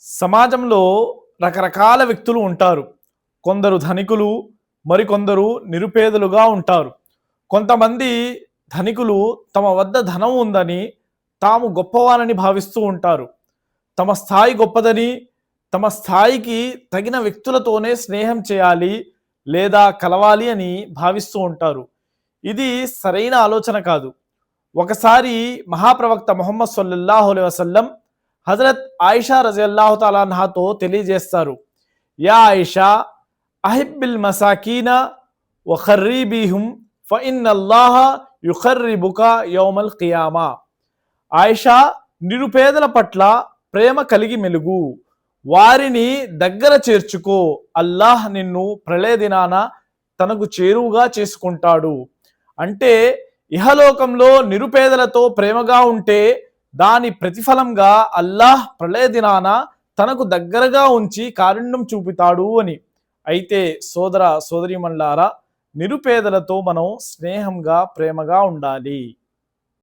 సమాజంలో రకరకాల వ్యక్తులు ఉంటారు. కొందరు ధనికులు, మరికొందరు నిరుపేదలుగా ఉంటారు. కొంతమంది ధనికులు తమ వద్ద ధనం ఉందని తాము గొప్పవారని భావిస్తూ ఉంటారు. తమ స్థాయి గొప్పదని, తమ స్థాయికి తగిన వ్యక్తులతోనే స్నేహం చేయాలి లేదా కలవాలి అని భావిస్తూ ఉంటారు. ఇది సరైన ఆలోచన కాదు. ఒకసారి మహాప్రవక్త ముహమ్మద్ సల్లల్లాహు అలైహి వసల్లం హజరత్ ఆయిషా రజల్లాహు తాలా అన్హాతో తెలియజేస్తారు, యా ఆయిషా అహిబ్బిల్ మసాకీన వ ఖర్రీబీహుం ఫ ఇన్నల్లాహ యుఖర్రిబుక యౌమల్ ఖియామా. ఆయిషా, నిరుపేదల పట్ల ప్రేమ కలిగి మెలుగు, వారిని దగ్గర చేర్చుకో, అల్లాహ్ నిన్ను ప్రళయ దినాన తనకు చేరువుగా చేసుకుంటాడు. అంటే ఇహలోకంలో నిరుపేదలతో ప్రేమగా ఉంటే దాని ప్రతిఫలంగా అల్లాహ్ ప్రళయ దినాన తనకు దగ్గరగా ఉంచి కారుణ్యం చూపుతాడు అని. అయితే సోదర సోదరీమణులారా, నిరుపేదలతో మనం స్నేహంగా ప్రేమగా ఉండాలి.